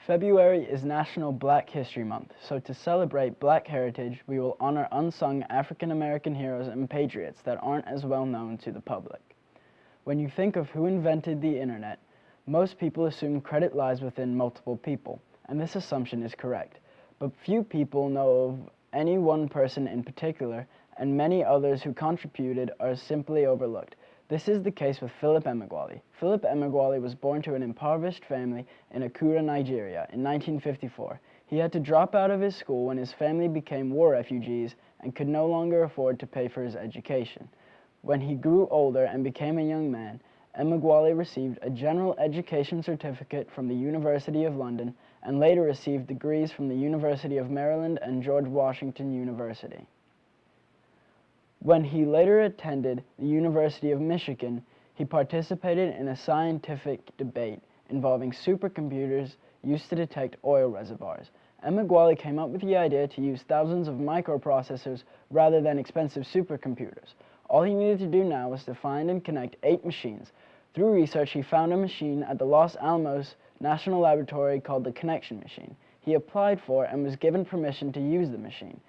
February is National Black History Month, so to celebrate Black heritage, we will honor unsung African American heroes and patriots that aren't as well known to the public. When you think of who invented the internet, most people assume credit lies within multiple people, and this assumption is correct. But few people know of any one person in particular, and many others who contributed are simply overlooked. This is the case with Phillip Emeagwali. Phillip Emeagwali was born to an impoverished family in Akure, Nigeria in 1954. He had to drop out of his school when his family became war refugees and could no longer afford to pay for his education. When he grew older and became a young man, Emeagwali received a general education certificate from the University of London and later received degrees from the University of Maryland and George Washington University. When he later attended the University of Michigan, he participated in a scientific debate involving supercomputers used to detect oil reservoirs. Emeagwali came up with the idea to use thousands of microprocessors rather than expensive supercomputers. All he needed to do now was to find and connect 8 machines. Through research, he found a machine at the Los Alamos National Laboratory called the Connection Machine. He applied for and was given permission to use the machine.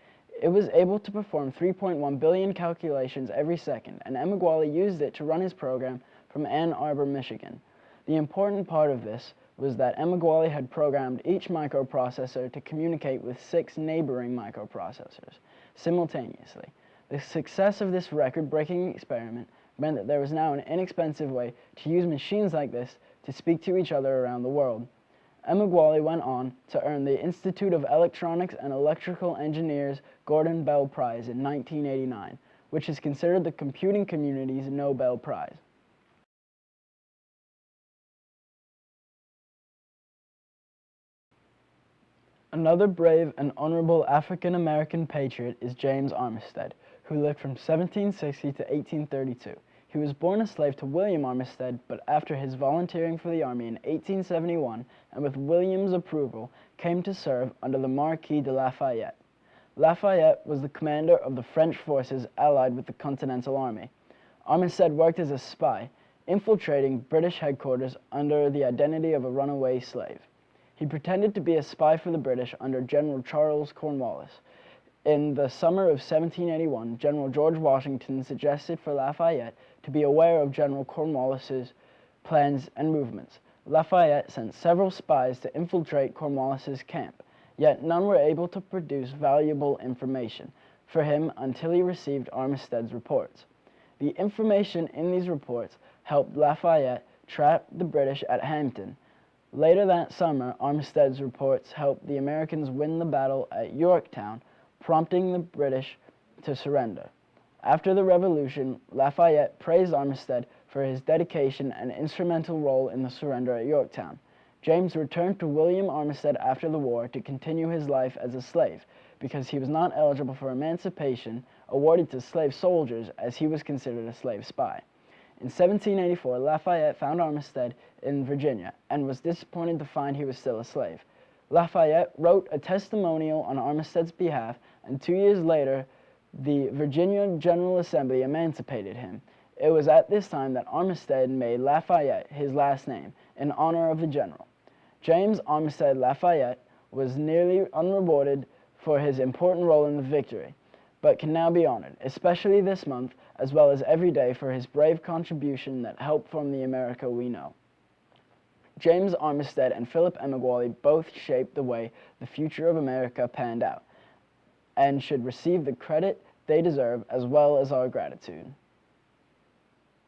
It was able to perform 3.1 billion calculations every second, and Emeagwali used it to run his program from Ann Arbor, Michigan. The important part of this was that Emeagwali had programmed each microprocessor to communicate with 6 neighboring microprocessors simultaneously. The success of this record-breaking experiment meant that there was now an inexpensive way to use machines like this to speak to each other around the world. Emeagwali went on to earn the Institute of Electronics and Electrical Engineers Gordon Bell Prize in 1989, which is considered the computing community's Nobel Prize. Another brave and honorable African American patriot is James Armistead, who lived from 1760 to 1832. He was born a slave to William Armistead, but after his volunteering for the army in 1871, and with William's approval, came to serve under the Marquis de Lafayette. Lafayette was the commander of the French forces allied with the Continental Army. Armistead worked as a spy, infiltrating British headquarters under the identity of a runaway slave. He pretended to be a spy for the British under General Charles Cornwallis. In the summer of 1781, General George Washington suggested for Lafayette to be aware of General Cornwallis's plans and movements. Lafayette sent several spies to infiltrate Cornwallis's camp, yet none were able to produce valuable information for him until he received Armistead's reports. The information in these reports helped Lafayette trap the British at Hampton. Later that summer, Armistead's reports helped the Americans win the battle at Yorktown, prompting the British to surrender. After the Revolution, Lafayette praised Armistead for his dedication and instrumental role in the surrender at Yorktown. James returned to William Armistead after the war to continue his life as a slave, because he was not eligible for emancipation awarded to slave soldiers as he was considered a slave spy. In 1784, Lafayette found Armistead in Virginia and was disappointed to find he was still a slave. Lafayette wrote a testimonial on Armistead's behalf, and 2 years later, the Virginia General Assembly emancipated him. It was at this time that Armistead made Lafayette his last name, in honor of the general. James Armistead Lafayette was nearly unrewarded for his important role in the victory, but can now be honored, especially this month, as well as every day, for his brave contribution that helped form the America we know. James Armistead and Phillip Emeagwali both shaped the way the future of America panned out, and should receive the credit they deserve as well as our gratitude.